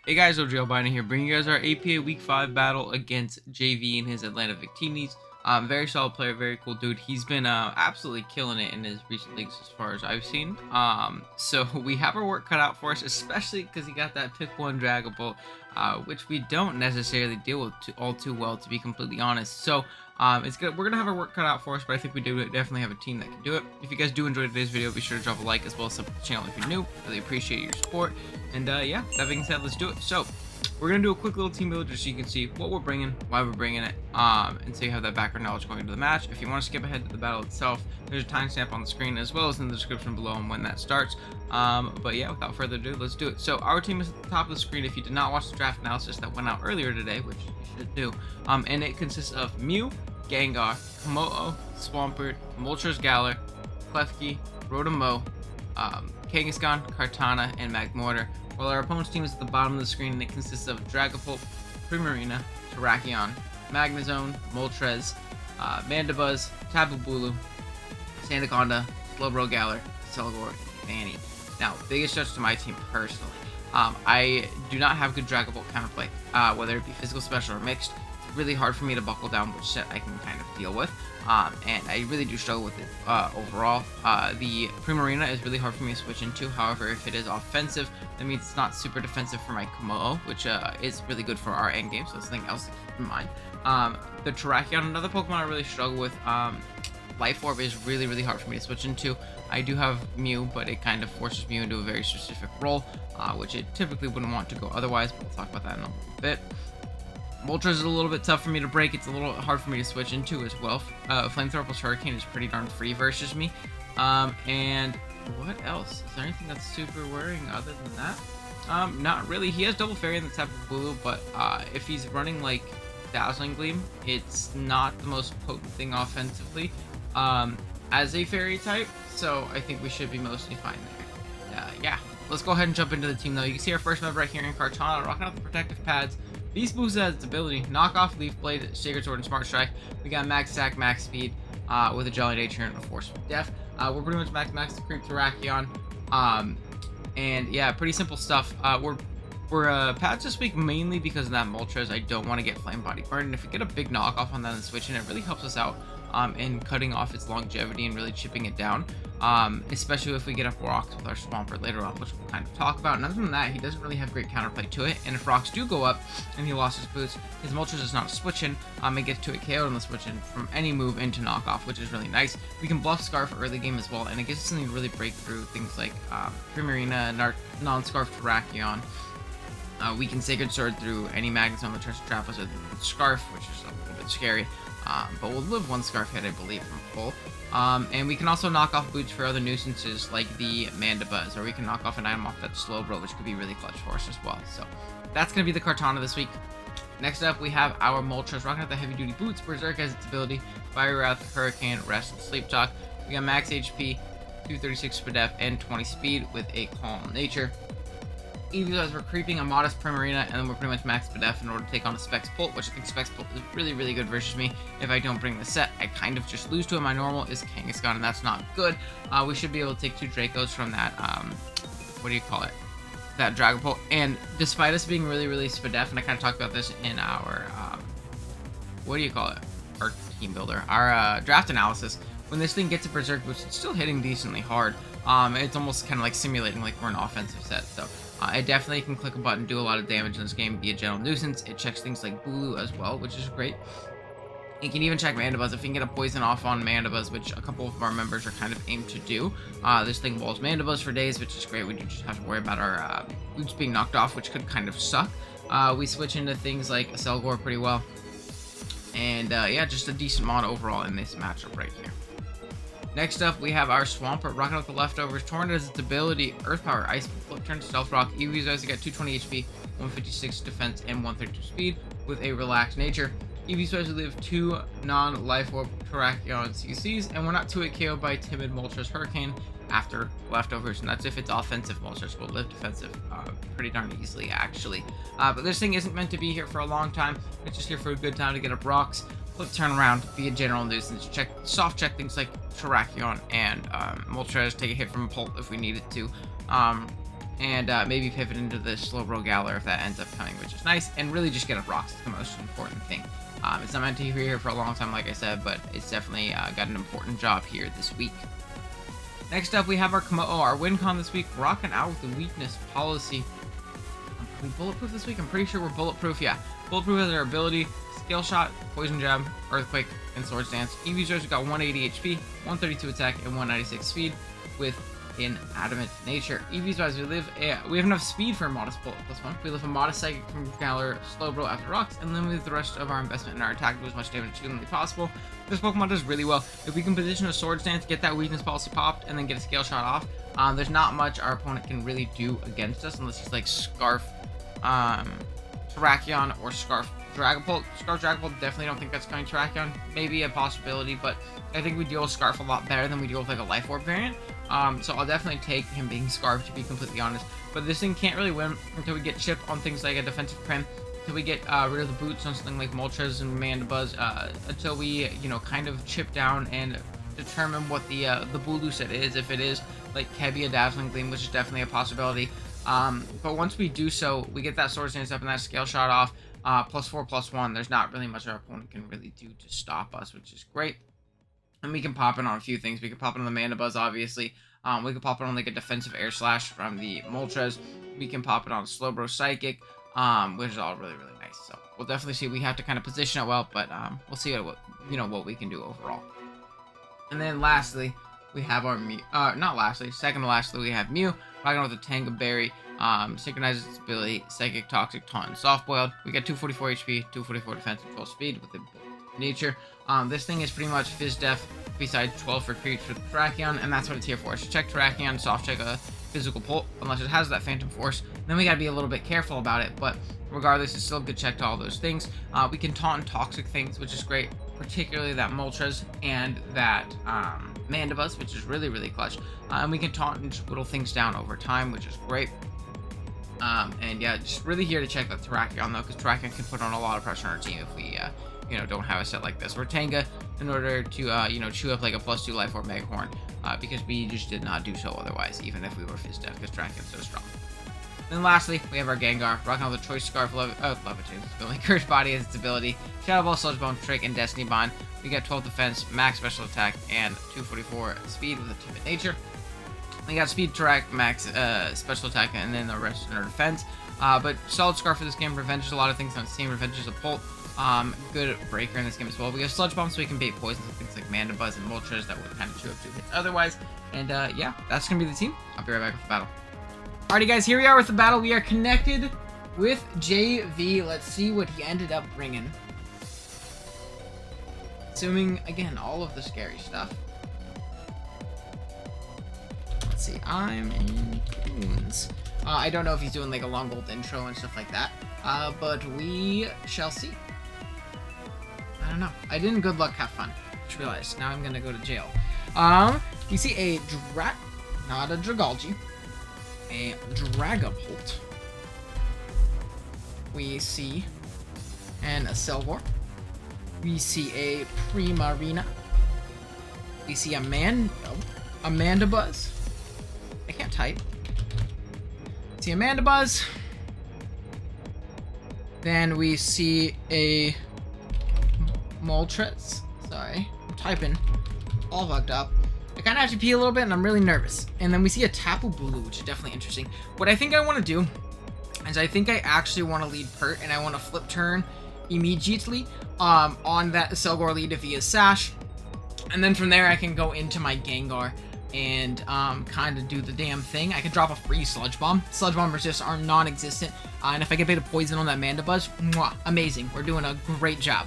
Hey guys, OGalbina here, bringing you guys our APA Week 5 battle against JV and his Atlanta Victinis. Very solid player, very cool dude. He's been absolutely killing it in his recent leagues as far as I've seen. So we have our work cut out for us, especially because he got that pick 1 Dragapult, which we don't necessarily deal with all too well, to be completely honest. So it's good. We're gonna have our work cut out for us, but I think we do definitely have a team that can do it. If you guys do enjoy today's video, be sure to drop a like as well as sub to the channel if you're new. Really appreciate your support. And yeah, that being said, let's do it. So we're gonna do a quick little team builder just so you can see what we're bringing, why we're bringing it, and so you have that background knowledge going into the match. If you want to skip ahead to the battle itself, there's a timestamp on the screen as well as in the description below on when that starts. But yeah, without further ado, let's do it. So our team is at the top of the screen. If you did not watch the draft analysis that went out earlier today, which you should do, and it consists of Mew, Gengar, Komodo, Swampert, Moltres Galar, Klefki, Rotom-Mow, Kangaskhan, Kartana, and Magmortar, while our opponent's team is at the bottom of the screen and it consists of Dragapult, Primarina, Terrakion, Magnezone, Moltres, Mandibuzz, Tapu Bulu, Sandaconda, Slowbro Galar, Selgor, and Fanny. Now, biggest stretch to my team personally. I do not have good Dragapult counterplay, whether it be physical, special, or mixed. It's really hard for me to buckle down which set I can kind of deal with. And I really do struggle with it overall. The Primarina is really hard for me to switch into. However, if it is offensive, that means it's not super defensive for my Komodo, which is really good for our endgame, so that's something else to keep in mind. The Terrakion, another Pokemon I really struggle with. Life Orb is really, really hard for me to switch into. I do have Mew, but it kind of forces Mew into a very specific role, which it typically wouldn't want to go otherwise, but we'll talk about that in a little bit. Moltres is a little bit tough for me to break. It's a little hard for me to switch into as well. Flamethrower plus Hurricane is pretty darn free versus me. And what else? Is there anything that's super worrying other than that? Not really. He has Double Fairy in the Tapu Bulu, but if he's running like Dazzling Gleam, it's not the most potent thing offensively as a fairy type. So I think we should be mostly fine there. Yeah, let's go ahead and jump into the team though. You can see our first member right here in Kartana, rocking out the protective pads. Beast Boost has its ability, Knock Off, Leaf Blade, Sacred Sword, and Smart Strike. We got Max Attack, Max Speed, with a Jolly Nature and a Force Def. We're pretty much max to creep Terrakion. And yeah, pretty simple stuff. We're pads this week mainly because of that Moltres. I don't want to get Flame Body Burn, and if we get a big knockoff on that and switch in, it really helps us out in cutting off its longevity and really chipping it down, especially if we get up rocks with our Swampert later on, which we'll kind of talk about. And other than that, he doesn't really have great counterplay to it, and if rocks do go up and he lost his boost, his Moltres is not switching, and gets to it KO'd on the switch in from any move into knockoff, which is really nice. We can bluff Scarf early game as well, and it gives us something to really break through things like Primarina and non-Scarf Terrakion. We can Sacred Sword through any Magnezone that tries to trap us with Scarf, which is a little bit scary. But we'll live one Scarf hit, I believe, from full. And we can also knock off boots for other nuisances like the Mandibuzz, or we can knock off an item off that Slowbro, which could be really clutch for us as well. So that's going to be the Kartana this week. Next up, we have our Moltres, rocking out the heavy duty boots. Berserk has its ability, Fire Wrath, Hurricane, Rest, and Sleep Talk. We got max HP, 236 per def, and 20 speed with a Calm Nature. Even as we're creeping a modest Primarina, and then we're pretty much max def in order to take on a Spexpult, which I think Spexpult is really, really good versus me. If I don't bring the set, I kind of just lose to him. My normal is Kangaskhan, and that's not good. We should be able to take 2 Dracos from that, what do you call it? That Dragapult. And despite us being really, really Spadef, and I kind of talked about this in our, what do you call it? Our team builder, our draft analysis. When this thing gets a Berserk boost, it's still hitting decently hard. It's almost kind of like simulating like we're an offensive set, so it definitely can click a button, do a lot of damage in this game, be a general nuisance. It checks things like Bulu as well, which is great. It can even check Mandibuzz. If we can get a poison off on Mandibuzz, which a couple of our members are kind of aimed to do, this thing walls Mandibuzz for days, which is great. We do just have to worry about our boots being knocked off, which could kind of suck. We switch into things like Selgor pretty well. And yeah, just a decent mod overall in this matchup right here. Next up, we have our Swampert, rocking out the leftovers. Torrent has its ability, Earth Power, Ice, Flip Turn, Stealth Rock. Eevee's also got 220 HP, 156 defense, and 132 speed with a relaxed nature. Eevee specially live 2 non-Life Orb Terrakion CCs, and we're not 2-hit KO by Timid Moltres Hurricane after leftovers, and that's if it's offensive Moltres. Will live defensive pretty darn easily, actually. But this thing isn't meant to be here for a long time. It's just here for a good time to get up rocks, flip turn around, be a general nuisance, soft check things like Terrakion and Moltres, take a hit from a Pult if we needed to. and maybe pivot into the Slowbro Galler if that ends up coming, which is nice, and really just get a rocks. It's the most important thing. It's not meant to be here for a long time, like I said, but it's definitely got an important job here this week. Next up, we have our Komodo, our win con this week, rocking out with the weakness policy. Are we bulletproof this week? I'm pretty sure we're bulletproof, yeah. Bulletproof has our ability, Scale Shot, Poison Jab, Earthquake, and Swords Dance. EV's we got 180 HP, 132 attack, and 196 speed with in adamant nature. EVs wise, we have enough speed for a modest bullet +1. We live a modest psychic from Galler, Slowbro after rocks, and then we leave the rest of our investment in our attack to do as much damage as humanly possible. This Pokemon does really well. If we can position a Swords Dance, get that weakness policy popped, and then get a Scale Shot off, there's not much our opponent can really do against us unless he's like Scarf Terrakion or Scarf Dragapult. Scarf Dragapult, definitely don't think that's going Terrakion. Maybe a possibility, but I think we deal with Scarf a lot better than we deal with like a Life Orb variant. So I'll definitely take him being Scarf, to be completely honest. But this thing can't really win until we get chipped on things like a defensive Prim, until we get rid of the boots on something like Moltres and Mandibuzz, until we, kind of chip down and determine what the Bulu set is, if it is like Kebia, Dazzling Gleam, which is definitely a possibility. But once we do so, we get that Swords Dance up and that Scale Shot off, +4, +1. There's not really much our opponent can really do to stop us, which is great. And we can pop it on a few things. We can pop it on the Mandibuzz, obviously. We can pop it on like a defensive Air Slash from the Moltres. We can pop it on Slowbro Psychic, which is all really, really nice. So we'll definitely see. We have to kind of position it well, but we'll see what we can do overall. And then lastly, we have our Mew. Second to lastly, we have Mew. Rocking out with a Tanga Berry, synchronizes its ability, Psychic, Toxic, Taunt, and Soft Boiled. We get 244 HP, 244 defense, and 12 speed with nature. This thing is pretty much Fizz Def besides 12 for creatures for the Terrakion, and that's what it's here for. So check Terrakion, soft check a physical pull, unless it has that Phantom Force. Then we gotta be a little bit careful about it, but regardless, it's still a good check to all those things. We can taunt and toxic things, which is great, particularly that Moltres and that Mandibuzz, which is really, really clutch. And we can taunt and just whittle things down over time, which is great. And yeah, just really here to check that Terrakion, though, because Terrakion can put on a lot of pressure on our team if we don't have a set like this. We're Tanga in order to chew up like a +2 Life Orb Megahorn, because we just did not do so otherwise, even if we were Fizz Def, because Terrakion's so strong. Then lastly, we have our Gengar, rocking out the Choice Scarf, Levitate, ability, Curse Body as its ability, Shadow Ball, Sludge Bomb, Trick, and Destiny Bond. We get 12 defense, max special attack, and 244 speed with a timid nature. We got speed, Terrak, max special attack, and then the rest in our defense. But solid Scarf for this game, revenges a lot of things on its team, revenges a Bolt. Good breaker in this game as well. We have Sludge Bomb, so we can bait poison with things like Mandibuzz and Moltres that would kind of chew up 2 hits otherwise. And yeah, that's gonna be the team. I'll be right back with the battle. Alrighty guys, here we are with the battle. We are connected with JV. Let's see what he ended up bringing. Assuming, again, all of the scary stuff. Let's see, I'm in Toons. I don't know if he's doing like a long gold intro and stuff like that, but we shall see. I don't know. I didn't good luck, have fun. Just realized, now I'm gonna go to jail. You see a not a Dragalge, a Dragapult. We see a Selgor. We see a Primarina. We see a Mandibuzz. I can't type. See a Mandibuzz. Then we see a Moltres. Sorry, I'm typing. All fucked up. I kind of have to pee a little bit, and I'm really nervous. And then we see a Tapu Bulu, which is definitely interesting. What I think I want to do is I think I actually want to lead Pert, and I want to flip turn immediately on that Selgor lead if he is Sash. And then from there, I can go into my Gengar and kind of do the damn thing. I could drop a free Sludge Bomb. Sludge Bomb resists are non-existent. And if I get bait of poison on that Mandibuzz, mwah, amazing. We're doing a great job.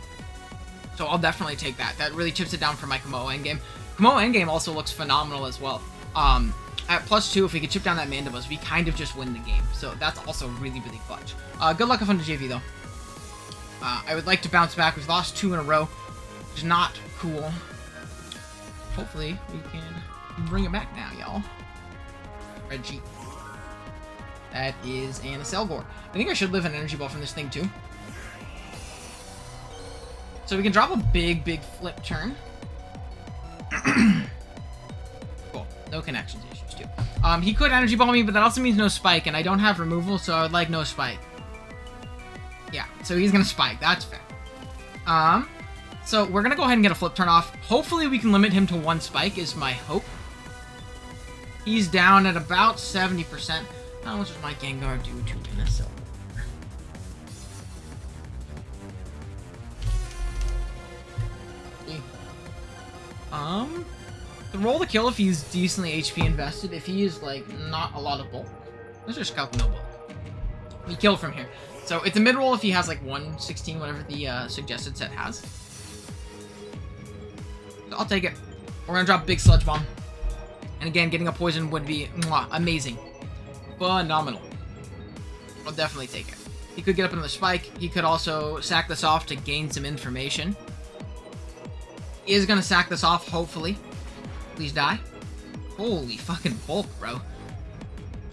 So I'll definitely take that. That really chips it down for my Komodo endgame. Komodo endgame also looks phenomenal as well. At +2, if we could chip down that Mandibuzz, we kind of just win the game. So that's also really, really clutch. Good luck on the JV, though. I would like to bounce back. We've lost 2 in a row, which is not cool. Hopefully, we can bring it back now, y'all. Reggie. That is an Selgor. I think I should live an Energy Ball from this thing, too. So we can drop a big, big flip turn. Cool. No connections issues, too. He could energy ball me, but that also means no spike, and I don't have removal, so I would like no spike. Yeah, so he's gonna spike. That's fair. So we're gonna go ahead and get a flip turn off. Hopefully we can limit him to 1 spike is my hope. He's down at about 70%. How much does my Gengar do to Minnesota? The roll to kill if he's decently HP invested. If he is, like, not a lot of bulk. Let's just calc no bulk. We kill from here. So it's a mid-roll if he has, like, 116, whatever the suggested set has. So I'll take it. We're gonna drop big Sludge Bomb. And again, getting a poison would be amazing. Phenomenal. I'll definitely take it. He could get up another spike. He could also sack this off to gain some information. He is going to sack this off, hopefully. Please die. Holy fucking bulk, bro.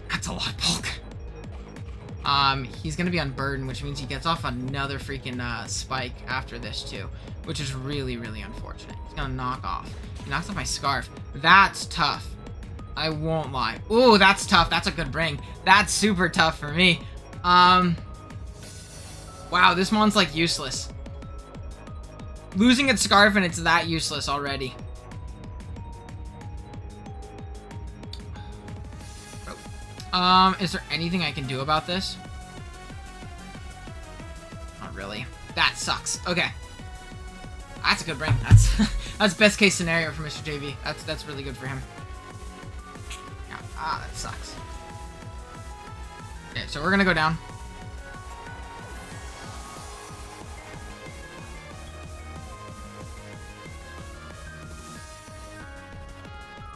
That's a lot of bulk. He's going to be on burden, which means he gets off another freaking spike after this, too. Which is really, really unfortunate. He's going to knock off. He knocks off my Scarf. That's tough. I won't lie. Ooh, that's tough. That's a good bring. That's super tough for me. Wow, this mon's, like, useless. Losing its Scarf and it's that useless already. Is there anything I can do about this? Not really. That sucks. Okay. That's a good bring. That's best case scenario for Mr. JV. That's really good for him. Yeah, that sucks. Okay, so we're gonna go down.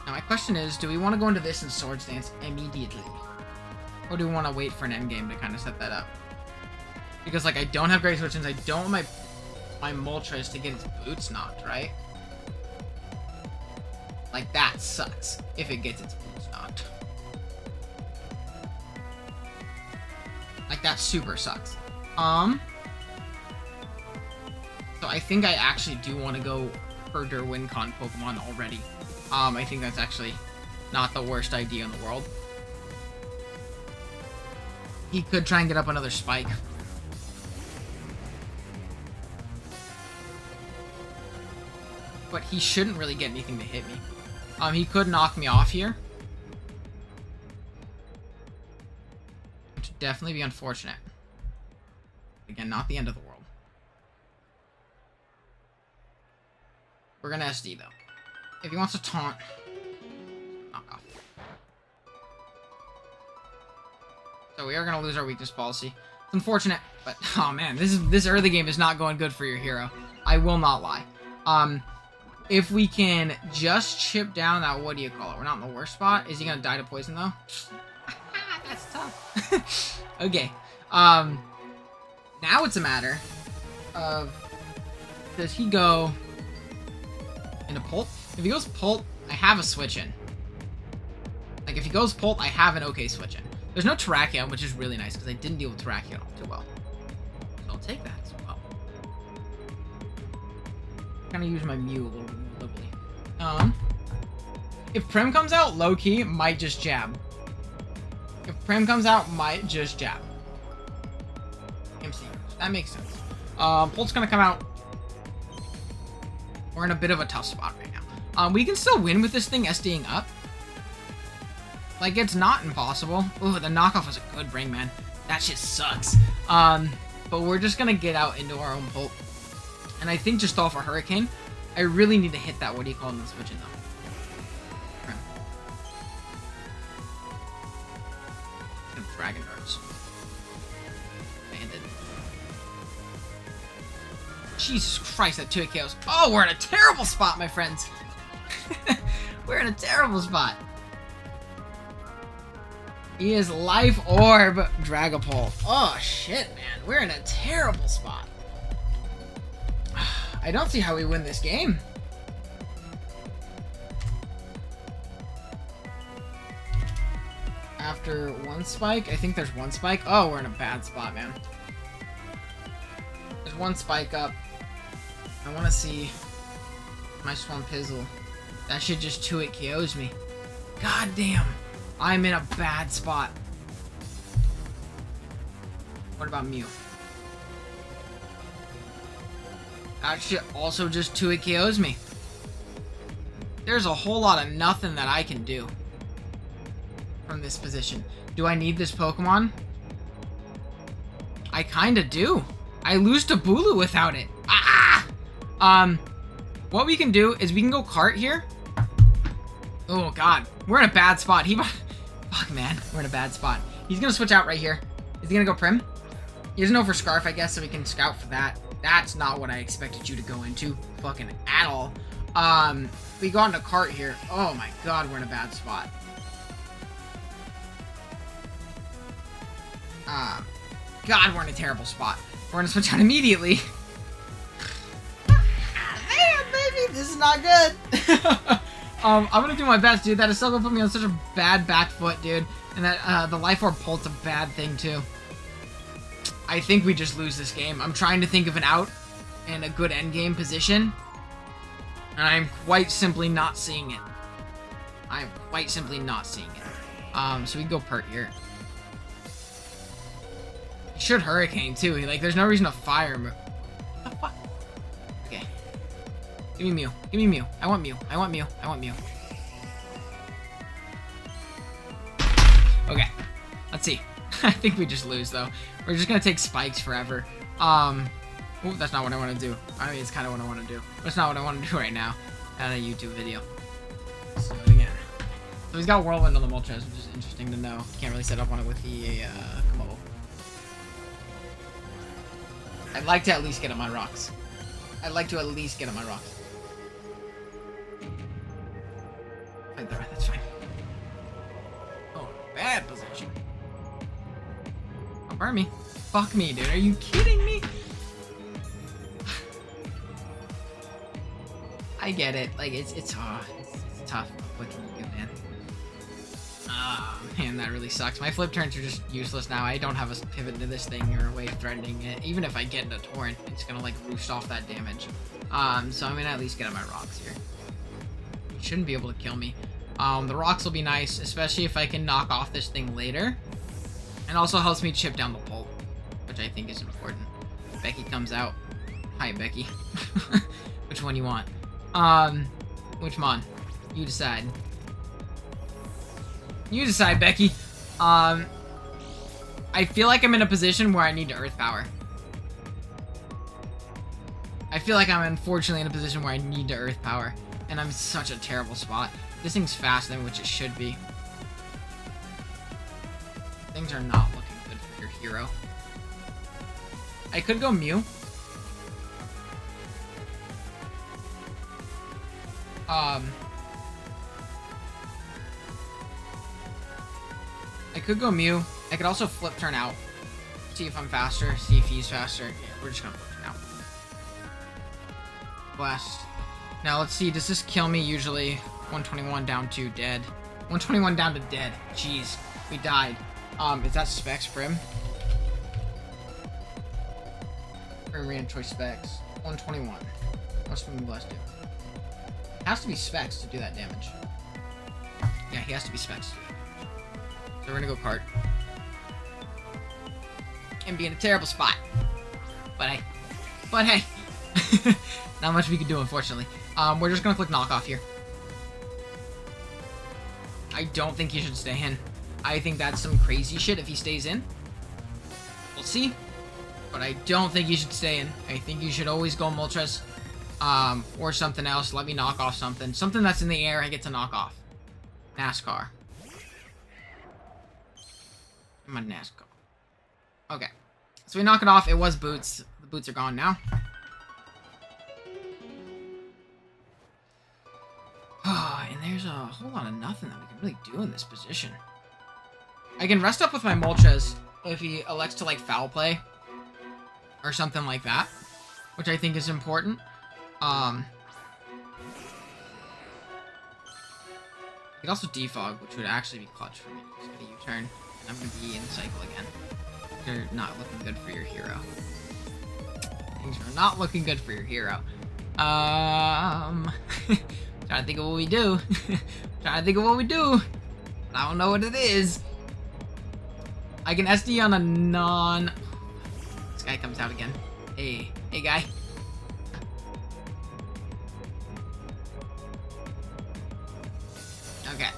Now my question is, do we want to go into this in Swords Dance immediately? Or do we want to wait for an endgame to kind of set that up? Because, like, I don't have Great Switch-ins, I don't want my Moltres to get its boots knocked, right? Like, that sucks if it gets its boots knocked. Like, that super sucks. So I think I actually do want to go Herder WinCon Pokemon already. I think that's actually not the worst idea in the world. He could try and get up another spike. But he shouldn't really get anything to hit me. He could knock me off here. Which would definitely be unfortunate. Again, not the end of the world. We're gonna SD, though. If he wants to taunt, knock off. So we are going to lose our weakness policy. It's unfortunate, but oh man, this early game is not going good for your hero. I will not lie. If we can just chip down that, what do you call it? We're not in the worst spot. Is he going to die to poison though? That's tough. Okay. Now it's a matter of, does he go into Pult? If he goes Pult, I have a switch in. Like, if he goes Pult, I have an okay switch in. There's no Terrakion, which is really nice, because I didn't deal with Terrakion all too well. So I'll take that as well. Kind of use my Mew a little bit more liberally. If Prim comes out, low-key, might just jab. If Prim comes out, might just jab. MC. That makes sense. Pult's gonna come out. We're in a bit of a tough spot right now. We can still win with this thing SDing up. Like, it's not impossible. Ooh, the knockoff was a good bring, man. That shit sucks. But we're just gonna get out into our own Pult. And I think just off a Hurricane, I really need to hit that, what do you call it, in the switch in, though. Okay. Dragon Darts. Banded. Jesus Christ, that 2-hit KOs. Oh, we're in a terrible spot, my friends. We're in a terrible spot. He is Life Orb Dragapult. Oh, shit, man. We're in a terrible spot. I don't see how we win this game. After one spike? I think there's one spike. Oh, we're in a bad spot, man. There's one spike up. I want to see my Swampizzle. That shit just 2-hit KOs me. God damn. I'm in a bad spot. What about Mew? That shit also just 2-hit KOs me. There's a whole lot of nothing that I can do from this position. Do I need this Pokemon? I kinda do. I lose to Bulu without it. What we can do is we can go cart here. Oh god, we're in a bad spot. Fuck man, we're in a bad spot. He's gonna switch out right here. Is he gonna go Prim? He doesn't know for Scarf, I guess, so we can scout for that. That's not what I expected you to go into, fucking at all. We got into cart here. Oh my god, we're in a bad spot. God, we're in a terrible spot. We're gonna switch out immediately. Man, baby, this is not good. I'm gonna do my best, dude. That is still gonna put me on such a bad back foot, dude. And that, the Life Orb Pult's a bad thing, too. I think we just lose this game. I'm trying to think of an out and a good endgame position. And I'm quite simply not seeing it. I am quite simply not seeing it. So we can go Pert here. He should Hurricane, too. Like, there's no reason to fire him. What the fuck? Okay. Give me Mew. Give me Mew. I want Mew. I want Mew. I want Mew. Okay. Let's see. I think we just lose, though. We're just gonna take spikes forever. Ooh, that's not what I want to do. I mean, it's kind of what I want to do. That's not what I want to do right now. On a YouTube video. Let's do it again. So he's got Whirlwind on the Moltres, which is interesting to know. Can't really set up on it with the Komodo. I'd like to at least get on my rocks. I'd like to at least get on my rocks. That's fine. Oh, bad position. Don't burn me. Fuck me, dude. Are you kidding me? I get it. Like, it's tough. What can you do, man? Ah, man, that really sucks. My flip turns are just useless now. I don't have a pivot into this thing or a way of threatening it. Even if I get into Torrent, it's gonna, like, roost off that damage. So I'm gonna at least get on my rocks here. It shouldn't be able to kill me. The rocks will be nice, especially if I can knock off this thing later. And also helps me chip down the Pult, which I think is important. Becky comes out. Hi, Becky. Which one you want? Which mon? You decide. You decide, Becky. I feel like I'm in a position where I need to Earth Power. I feel like I'm unfortunately in a position where I need to Earth Power. And I'm in such a terrible spot. This thing's faster than which it should be. Things are not looking good for your hero. I could go Mew. I could go Mew. I could also flip turn out. See if I'm faster. See if he's faster. Yeah, we're just gonna flip turn out. Blast. Now let's see. Does this kill me usually? 121 down to dead. 121 down to dead. Jeez. We died. Is that Specs Prim? Arena Choice Specs. 121. What's Moon Blast do? It has to be Specs to do that damage. Yeah, he has to be Specs. So we're gonna go Cart. And be in a terrible spot. But hey. Not much we can do, unfortunately. We're just gonna click Knockoff here. I don't think he should stay in. I think that's some crazy shit if he stays in. We'll see. But I don't think you should stay in. I think you should always go Moltres. Or something else. Let me knock off something. Something that's in the air, I get to knock off. NASCAR. I'm on NASCAR. Okay. So we knock it off. It was boots. The boots are gone now. And there's a whole lot of nothing that we can really do in this position. I can rest up with my Moltres if he elects to, like, foul play. Or something like that. Which I think is important. You could also defog, which would actually be clutch for me. Just get a U-turn, and I'm going to be in the cycle again. You're not looking good for your hero. Things are not looking good for your hero. Trying to think of what we do. Trying to think of what we do. I don't know what it is. I can SD on a non... This guy comes out again. Hey guy. Okay.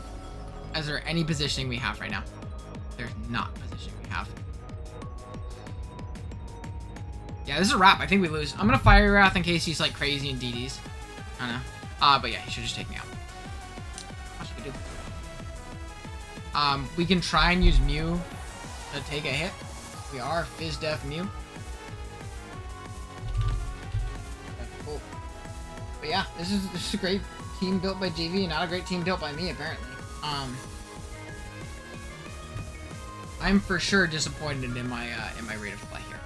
Is there any positioning we have right now? There's not positioning we have. Yeah, this is a wrap. I think we lose. I'm gonna Fire Wrath in case he's like crazy and DDs. I don't know. But yeah, he should just take me out. What should we do? We can try and use Mew to take a hit. We are Fizz Def Mew. Okay, cool. But yeah, this is a great team built by JV and not a great team built by me, apparently. I'm for sure disappointed in my rate of play here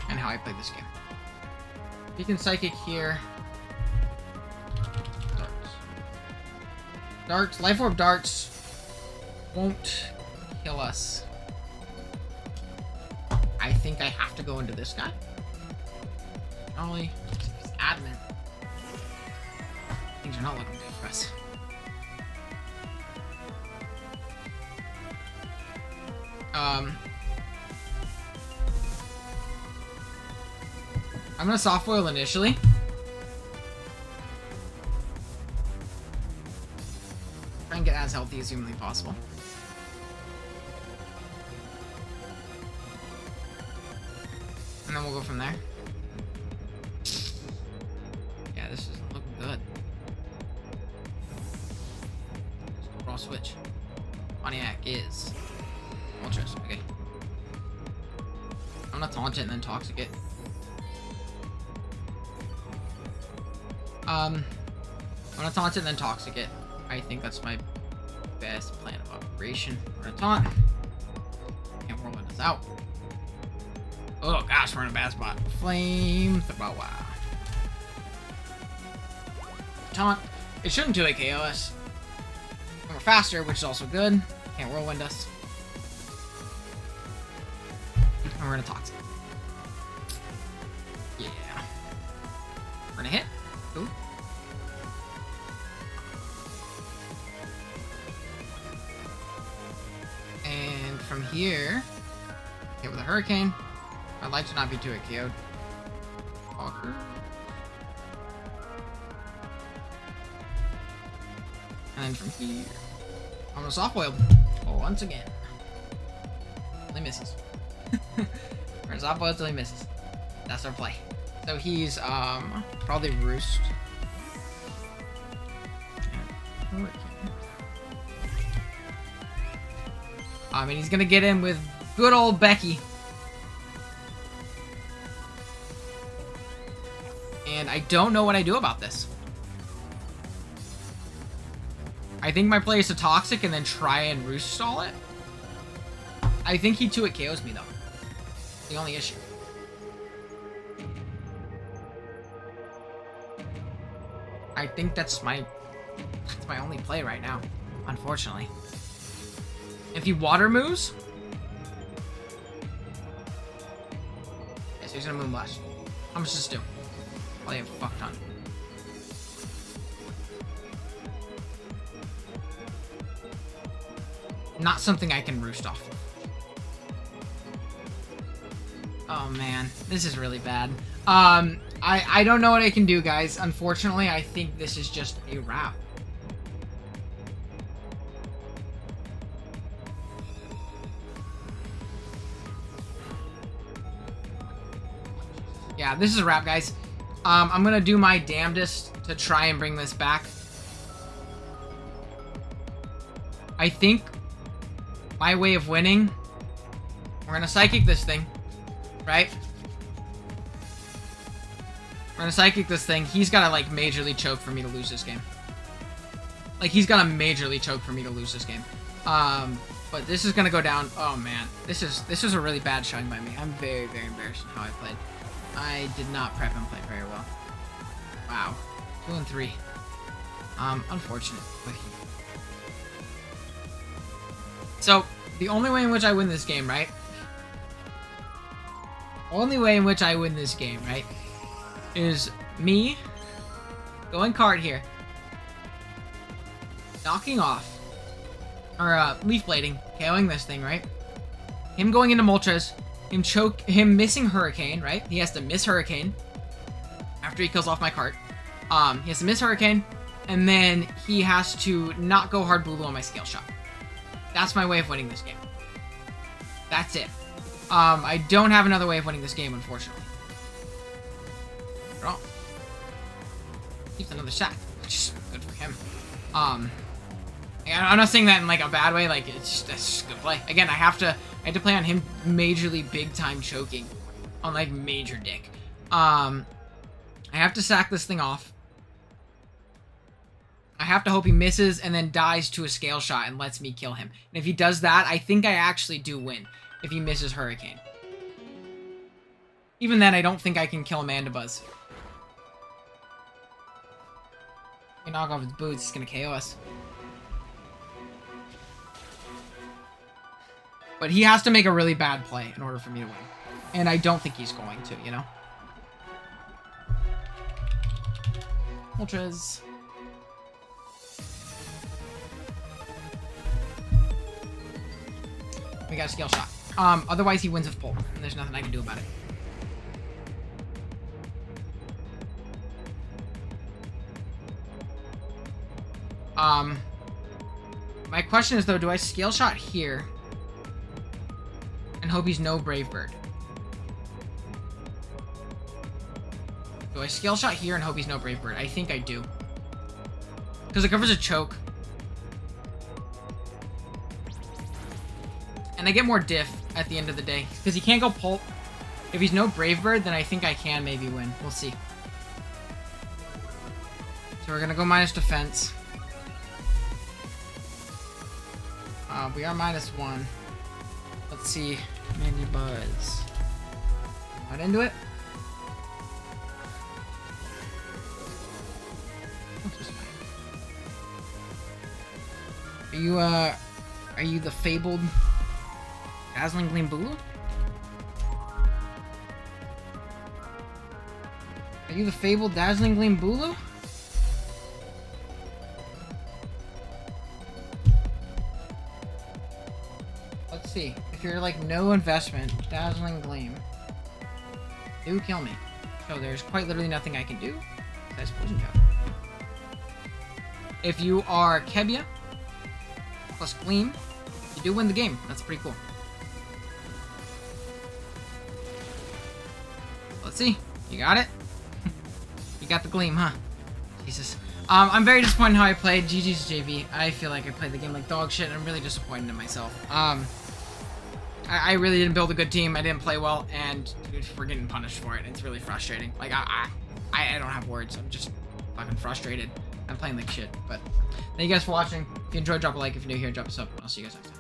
and how I played this game. He can Psychic here. Darts. Life Orb Darts won't kill us. I think I have to go into this guy. Only admin. Things are not looking good for us. I'm gonna soft boil initially. Try and get as healthy as humanly possible. And then we'll go from there. Yeah, this isn't looking good. Raw switch. Pontiac is Ultras. Okay. I'm gonna taunt it and then toxic it. I'm gonna taunt it and then toxic it. I think that's my best plan of operation. We're gonna taunt. Can't whirlwind us out. Oh gosh, we're in a bad spot. Flame thrower. Taunt. It shouldn't do a KO us. And we're faster, which is also good. Can't whirlwind us. And we're gonna toxic. Yeah. We're gonna hit. Ooh. And from here, hit with a Hurricane. I'd like to not be too KO'd. Walker. And then from here, I'm gonna soft boil once again. He misses. We're gonna soft boil till he misses. That's our play. So he's probably Roost. And he's gonna get in with good old Becky. And I don't know what I do about this. I think my play is to Toxic and then try and Roost stall it. I think he 2-hit KOs me though. The only issue. I think that's my only play right now, unfortunately. If he water moves, yeah, so he's gonna Moonblast. How much does this do? Probably a fuck ton. Not something I can Roost off of. Oh man, this is really bad. I don't know what I can do, guys. Unfortunately, I think this is just a wrap. Yeah, this is a wrap, guys. I'm gonna do my damnedest to try and bring this back. I think my way of winning, we're gonna Psychic this thing, right? We're gonna Psychic this thing. He's gotta, like, majorly choke for me to lose this game. Like, he's gotta majorly choke for me to lose this game. But this is gonna go down. Oh, man. This is a really bad showing by me. I'm very, very embarrassed in how I played. I did not prep and play very well. Wow. 2 and 3. Unfortunate. So, the only way in which I win this game, right? Only way in which I win this game, right? Is me going card here. Knocking off or leaf blading, KOing this thing, right? Him going into Moltres, him missing Hurricane, right? He has to miss Hurricane after he kills off my cart. He has to miss Hurricane, and then he has to not go hard Bulu on my Scale Shot. That's my way of winning this game. That's it. I don't have another way of winning this game, unfortunately. Draw. Keeps another shot, which is good for him. I'm not saying that in like a bad way. Like that's just good play. Again, I had to play on him majorly big time choking on like major dick. I have to sack this thing off. I have to hope he misses and then dies to a Scale Shot and lets me kill him. And if he does that, I think I actually do win. If he misses Hurricane. Even then, I don't think I can kill Mandibuzz. We knock off his boots, he's gonna KO us. But he has to make a really bad play in order for me to win. And I don't think he's going to, you know? Ultras. We got a Scale Shot. Otherwise he wins with Pull, and there's nothing I can do about it. My question is though, do I Scale Shot here and hope he's no Brave Bird? Do I Scale Shot here and hope he's no Brave Bird? I think I do. Because it covers a choke. And I get more diff at the end of the day. Because he can't go Pulp. If he's no Brave Bird, then I think I can maybe win. We'll see. So we're going to go minus defense. We are -1. Let's see. Mandibuzz. Not into it. Are you the fabled Dazzling Gleam Bulu? Are you the fabled Dazzling Gleam Bulu? Let's see. If you're like no investment, Dazzling Gleam, do kill me. So there's quite literally nothing I can do. Besides Poison Jab. If you are Kebia plus Gleam, you do win the game. That's pretty cool. Let's see. You got it? You got the Gleam, huh? Jesus. I'm very disappointed in how I played. GG's JV. I feel like I played the game like dog shit, and I'm really disappointed in myself. I really didn't build a good team. I didn't play well, and dude, we're getting punished for it. It's really frustrating. Like, I don't have words. I'm just fucking frustrated. I'm playing like shit. But thank you guys for watching. If you enjoyed, drop a like. If you're new here, drop a sub. I'll see you guys next time.